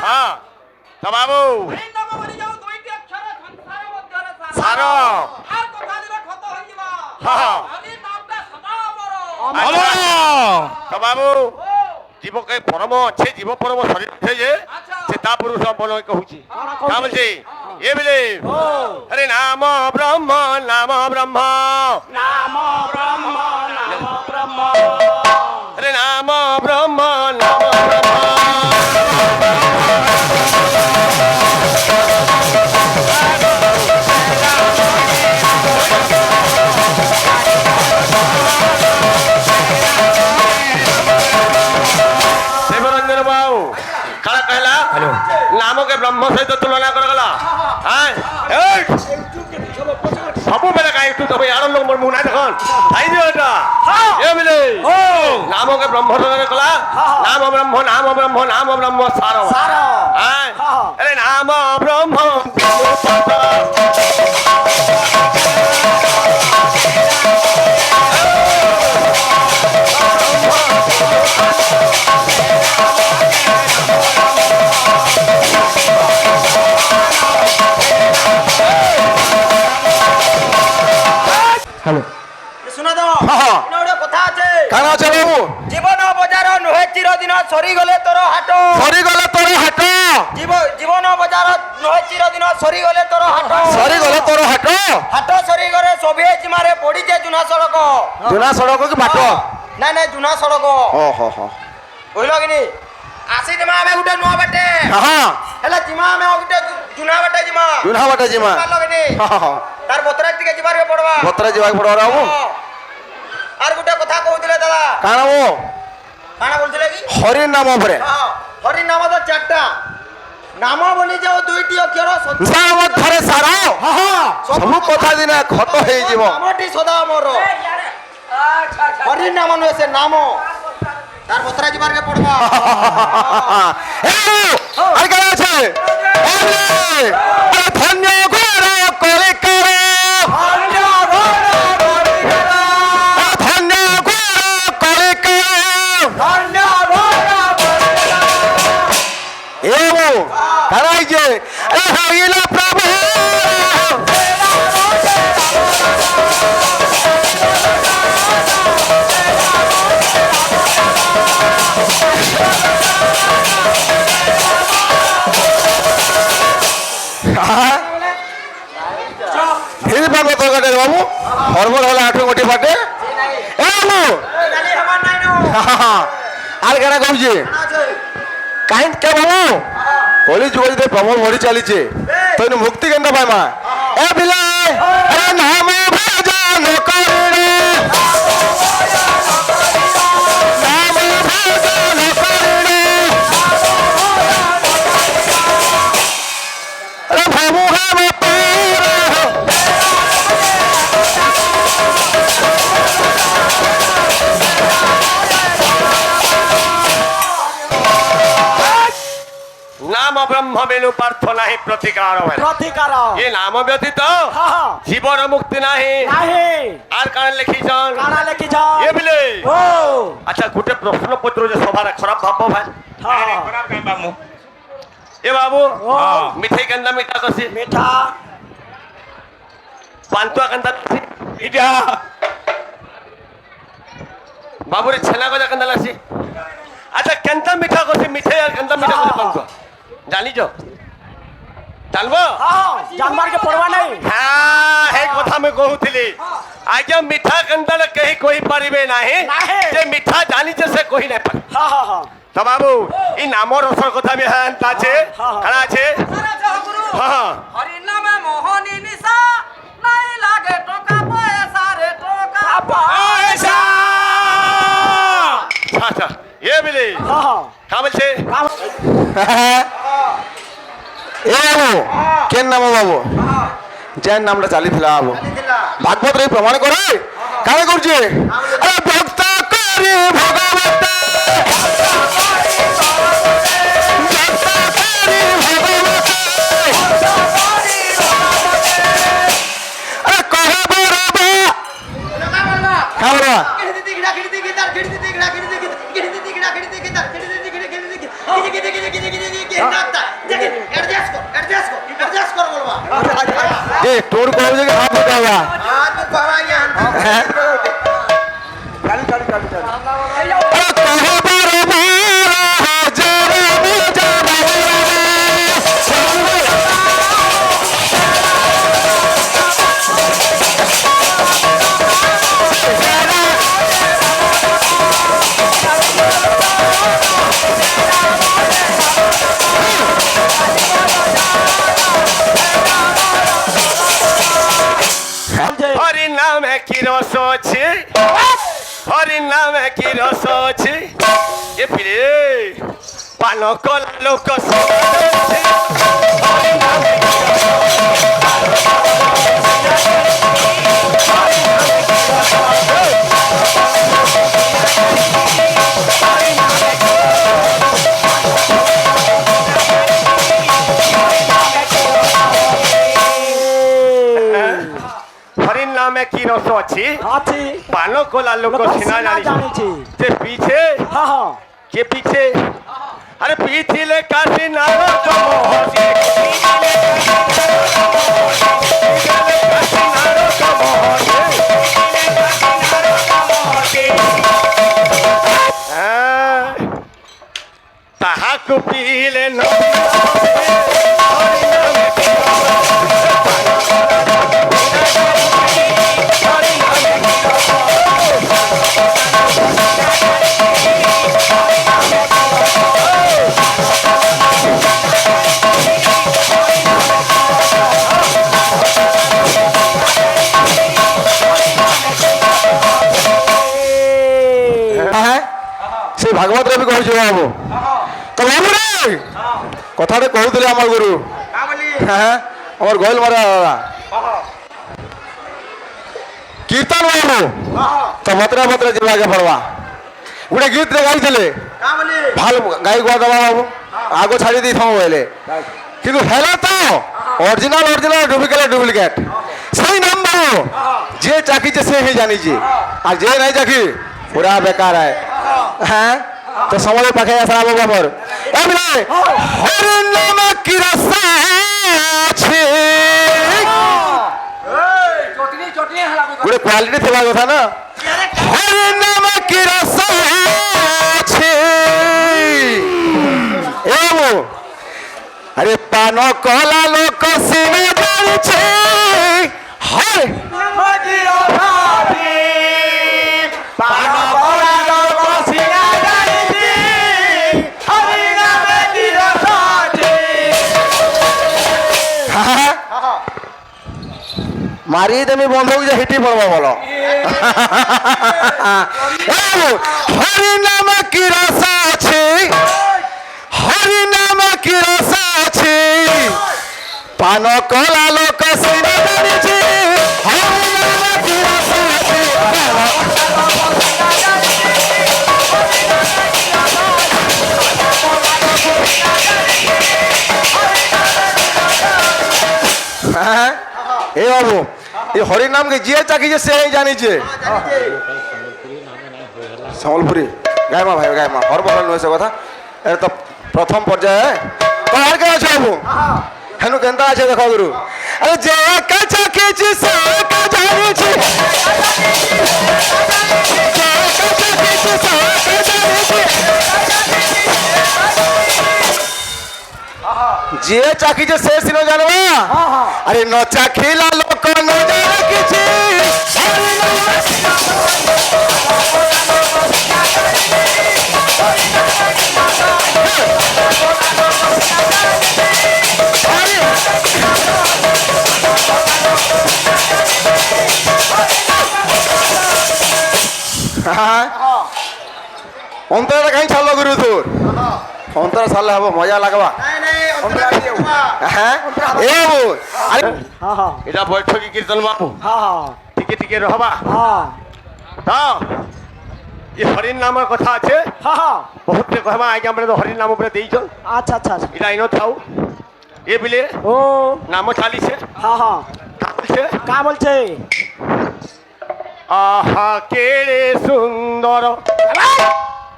হ্যাঁ তো বাবু সার হ্যাঁ তো বাবু জীবকে পরম আছে জীব পরম শরীর আছে যে সে তা পুরুষ বল কହୁছি তা বলছি এ বলে আরে নাম ব্রহ্ম নাম ব্রহ্ম নাম ব্রহ্ম নাম ব্রহ্ম আরে নাম ব্রহ্ম নাম ব্রহ্ম शिवरंजन बाबू काला कहला हेलो नाम के ब्रह्म सहित तुलना करगला हां सबु बेले काई तू तो यार लोग मोर मुना देखन थाई दियो एटा ए मिले नाम के ब्रह्म सहित कला नाम ब्रह्म नाम ब्रह्म सारो हां अरे नाम ब्रह्म हेलो শুনা তো হ্যাঁ ওটা কথা আছে কানা আছে বাবু জীবন বজার নহে চিরদিন সরি গলে তোর হাট সরি গলে তোর হাট জীবন বজার নহে চিরদিন সরি গলে তোর হাট সরি গলে তোর হাট হাট সরি গলে সবে জিমারে পড়িছে জুনা সড়ক জুনা সড়ক কি বাট না না জুনা সড়ক ও হো হো কইল কিনি আসি জিমা আমি গুটে নুয়া বাটে হ্যাঁ হেলা জিমা আমি গুটে জুনা বাটে জিমা জুনা বাট জিমা কইল কিনি হ্যাঁ তার বতরা দিকে জিবারে পড়বা বতরা যাই পড়বা বাবু আর গুটে কথা কইছিলে দাদা কানা ও কানা বলছিলে কি হরি নাম উপরে হরি নাম তো চারটা নাম বলি যাও দুইটি অক্ষর নাম ধরে সারা হ্যাঁ সবু কথা দিনা খত হই যাব নামটি সদা মোর হরি নাম নয় সে নাম তার বতরা জিবারকে পড়বা আর কেন আছে ধন্য করে করে করে ধন্য করে করে এও কারাই যে হইল প্রভু ফির পাবে তো কাটে বাবু হরমোর হলে আঠো গোটি পাটে এ বাবু জানি আমার নাই নো আর কেনা কହୁଛି কাହିଁ কে বাবু কলি যুগ যদি প্রবল বଢି চালিছে তো এনে মুক্তি কেন্দ্র পাইমা এ বিলে আরে নাম ভজন করিলে নাম ভজন করিলে আরে ভাবু হবে পুরা नाम ब्रह्म बिनु पार्थ नाही प्रतिकार प्रतिकार ये नाम व्यतीत हां जीवन मुक्ति नाही नाही आर कान लिखिछन काना लेखि छ ये बिले ओ अच्छा गुटे प्रश्न पत्र जे सभार खराब भाव भाई हां खराब काई बाबू ए बाबू मिठाई कंदा मीठा कसी मीठा पांतुआ कंदा इडा बाबू रे छेना गजा कंदा लासी अच्छा कंदा मीठा कसी मिठाई और कंदा मीठा कसी पांतुआ जानी जो जानबो हां जानवर के पड़वा नहीं हां हे कथा में कहउथिली आज मीठा कंदल कहीं कोई परिबे नाही जे मीठा जानी जे से कोई नहीं पर हां हां हां तो बाबू ई नाम रसर कथा भी हां আছে কারা আছে हां হরি নামে মোহনী নিশা নাই লাগে টাকা পয়সা রে টাকা পয়সা আচ্ছা ये बिले हां हां का বলছে काम ए बाबू केन नाम बाबू जैन नामটা চালিଥିଲା বাবু ভাগবত রে প্রমাণ করে কারে করছে আরে ভক্ত করে ভগবত আরে কহে বড়বা খাওয়া যে তোর কবে থেকে হাত ধুতে হবে हाथ में पावा यहाँ হ্যাঁ চালু চালু চালু চালু कहे बार बार जरा বলছে হরি নামে কি রস আছে হরি নামে কি রস আছে এ ফিরে পান কলা লোক শোনাচ্ছে। হরি নামে কি রস হরির নামে কি রস আছে আছি পান কলা লোক সিনা জানিছে জানিছি যে পিছে হ্যাঁ হ্যাঁ কে পিছে আরে পিছিলে কাশি নাম কমহসি তাহাকু পিলে ন হ্যাঁ সেই ভাগবত আমি কହୁଛି বাবু তো বাবু রে কথাটা কହୁଥିଲେ আমার গুরু क्या बोली হ্যাঁ আমার গোল মারা কীর্তন বাবু তো মতরা মতরা ଯିବାକେ ପଡ଼ବା ଗୋଟେ ଗୀତରେ ଗାଇଥିଲେ क्या बोली ভাল ଗାଇ ଗୁଆ ଦେବା ବାବୁ ଆଗ ଛାଡ଼ି ଦେଇଥାଉ ବୋଇଲେ କିନ୍ତୁ ହେଲା ତ ଅରିଜିନାଲ ଅରିଜିନାଲ ଡୁପ୍ଲିକେଟ ସେଇ ନମ୍ବର ଯିଏ ଚାକିছে ସେ ହିଁ ଜାଣିଛି আর যে নাই চাকি পুরা বেকার হয় হ্যাঁ তো সময় পাখে আসা বাবু আমার এমনি হরি নাম কি রসা আছে ଗୋଟେ କ୍ୱାଲିଟି ଥିବା କଥା ନା ହରି ନାମ କି ରସ ଅଛି ଏ ବାବୁ ଆରେ ପାନ କଲା ଲୋକ ସିନେ ଜାଣିছে ହରି মারি দেমি বন্ধুক যে হিটি পড়ব বলো হরি নাম কি রস আছে হরি নাম কি রস আছে পান কলা লোক সিনে জানিছে হরি নাম কি রস আছে হ্যাঁ এ বাবু এই হরি নামকে যে চাকিছে সে জানিছে সম্বলপুরী গাইমা ভাই গাইমা হরবহর নয় সে কথা এটা তো প্রথম পর্যায়ে তো আর কে আছে বাবু হেনু কেনতা আছে দেখো গুরু আরে যে কাছা খেছি সে কাছা জানিছে যে চাকিছে সে সিনো জানবা আরে ন চাখিলা লোক ন জানে কিছু অন্তরটা কাই ছাড়লো গুরু তোর অন্তর ছাড়লে হবো মজা লাগবা नहीं नहीं अंतरा नहीं हुआ হ্যাঁ এ বাবু আরে হ্যাঁ হ্যাঁ এটা বৈঠকি কীর্তন বাবু হ্যাঁ হ্যাঁ টিকে টিকে রহবা হ্যাঁ তো ଏ ହରିଣ ନାମ କଥା ଅଛେ হ্যাঁ হ্যাঁ ବହୁତ କହିବା ଆଜ୍ଞା ମାନେ ତ ହରିଣ ନାମ ଉପରେ ଦେଇଛ আচ্ছা আচ্ছা আচ্ছা ଏଇଟା ଇନ ଥାଉ ଏ ବିଲେ ও ନାମ ଚାଲିছে হ্যাঁ হ্যাঁ ଚାଲିছে কা বলছে আহা কেড়ে সুন্দর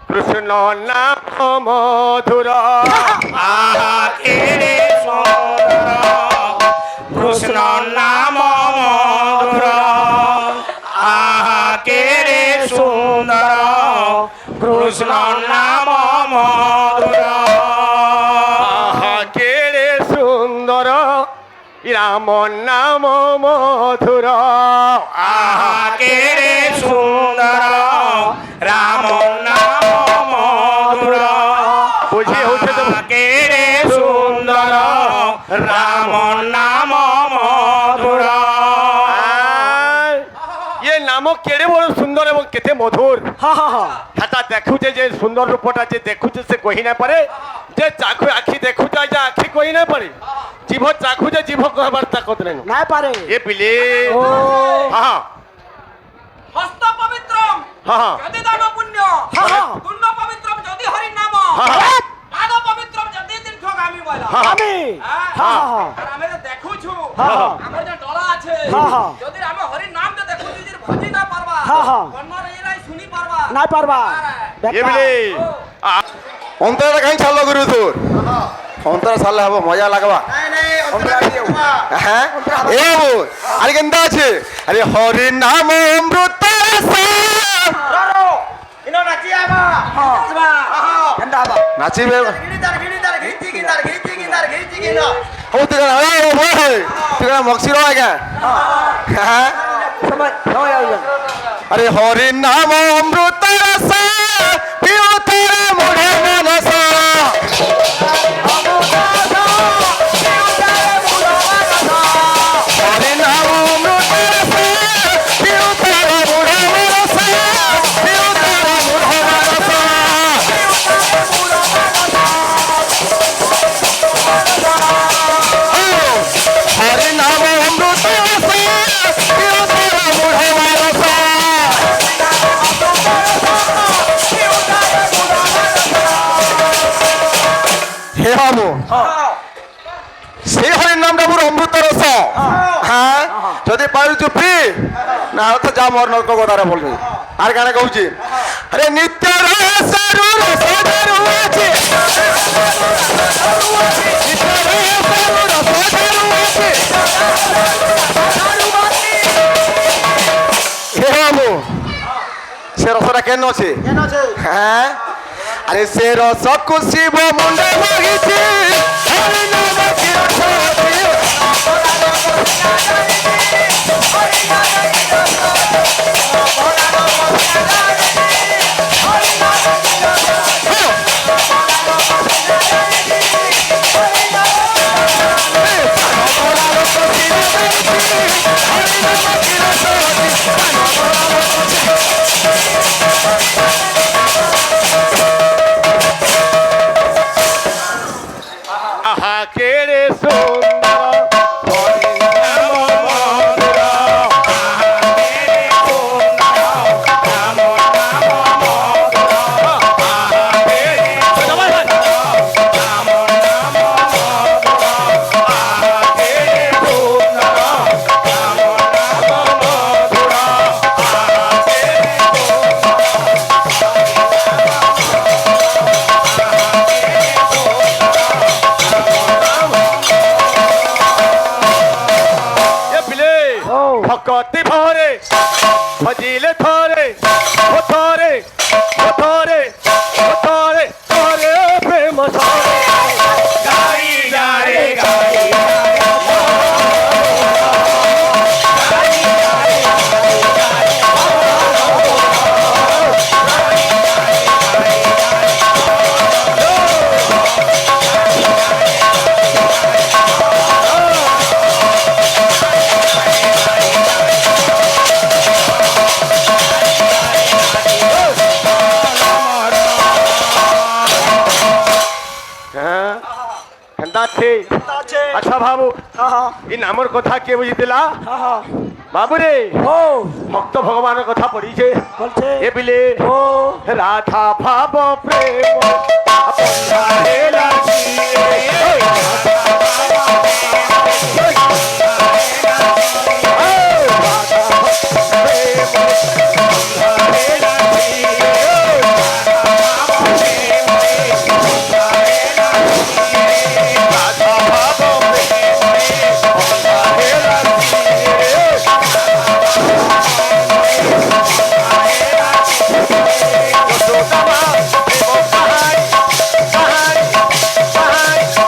কৃষ্ণ নাম মধুর আহা কেড়ে সুন্দর কৃষ্ণ নাম রাম নাম মধুর আহাকে রে সুন্দর রাম নাম মধুর বুঝি হচ্ছে তো আহাকে রে সুন্দর রাম নাম মধুর ইয়ে নাম কেড়ে বড় সুন্দর এবং কেতে মধুর হা হা হা সেটা দেখুছে যে সুন্দর রূপটা যে দেখুছে সে কহি না পারে যে চাখু আখি দেখুছে যে আখি কহি না পারে জিভ চাখুছে জিভ কহবার তাকত নাই নাই পারে এ পিলে ও হ্যাঁ হস্ত পবিত্রম হ্যাঁ যদি দান পুণ্য হ্যাঁ, হ্যাঁ। তুণ্ড পবিত্রম যদি হরি নাম হ্যাঁ। পাদ পবিত্রম যদি তীর্থগামী বলা হ্যাঁ। আমি হ্যাঁ। হা হা হা আর আমি যে দেখুছু হ্যাঁ। আমার যে ডলা আছে হ্যাঁ, হ্যাঁ। যদি আমি হরি নাম যে দেখুছি যে ভজি না পারবা হ্যাঁ, হ্যাঁ। কন্নর ইলাই শুনি পারবা নাই পারবা এ পিলে অন্তরটা কাହିଁ ছাড়লো গুরু তোর অন্তর ছাড়লে হব মজা লাগবা নাই নাই অন্তরা দিও হ্যাঁ এ বাবু আরে কেনতা আছে আরে হরি নাম অমৃত রো ইনো নাচি আবা আসবা কেনটা হবা নাচিবে গিরিদার ঘিচি গিনা ও তুই তুই মক্সির আজ্ঞা হ্যাঁ সময় সময় আইবেন আরে হরি নাম অমৃত রস পিও তোরা মোড়ে মনস হরি নাম অমৃত রস পিও তোরা মোড়ে মনস পিও তোরা মোড়ে মনস হরি নাম অমৃত রস পিও তোরা মোড়ে মনস হে বাবু সেই হরির নামটা পুরো অমৃত রস হ্যাঁ যদি পারুছু পি না হলে যা মর নর্ক কথাটা বলবি আর গানে কହୁছি আরে নিত্য রস আছে হে বাবু সে রসটা কেন আছে কেন আছে হ্যাঁ আরে সে রসকু শিব মুন্ডে মাগিছি হরি নাম কি আহা কেড়ে সুন্দর হরি নাম মধুর এ পিলে ও ভকতি ভরে ভজিলে থরে ও থরে ও থরে ও থরে থরে প্রেম সরে গাই যারে গাই হ্যাঁ কেনতা আছে আছে আচ্ছা বাবু হা হা এই নামর কথা কে বুঝিলা হা হা বাবু রে ও ভক্ত ভগবানের কথা পড়িছে বলছে এ পিলে ও রাধা ভাব প্রেম হে লাচিয়ে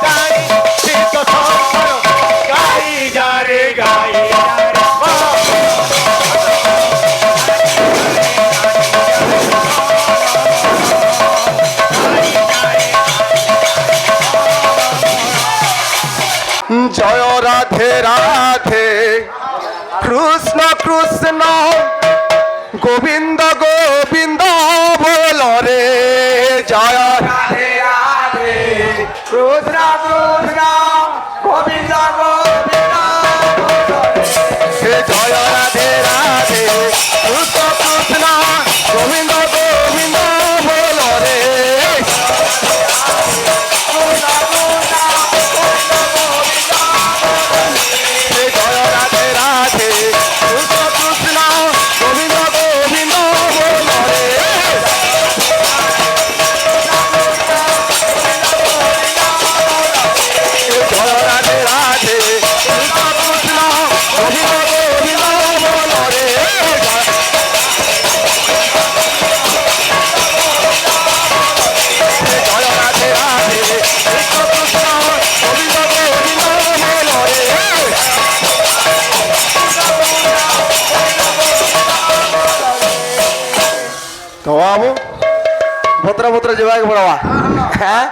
Bye. জয় রাধে রাধে কৃষ্ণ কৃষ্ণ গোবিন্দ গোবিন্দ বল রে জয় রাধে রাধে কৃষ্ণ কৃষ্ণ গোবিন্দ গোবিন্দ হে জয় রাধে রাধে কৃষ্ণ কৃষ্ণ গোবিন্দ গোবিন্দ বল রে হে জয় রাধে রাধে কৃষ্ণ কৃষ্ণ গোবিন্দ গোবিন্দ বল রে জয় রাধে রাধে কৃষ্ণ কৃষ্ণ গোবিন্দ গোবিন্দ বল রে জয় রাধে রাধে কৃষ্ণ কৃষ্ণ গোবিন্দ গোবিন্দ বল রে তো বাবু ভদ্রা ভদ্রা যাবাকে পড়াবা হ্যাঁ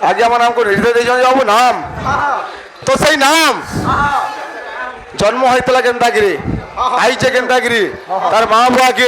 আজ আমার নাম করে হৃদয় দিয়ে যাবো নাম তো সেই নাম জন্ম হয়েছিল কেন্দাগিরি আইছে কেন্দাগিরি তার মা বুয়া কে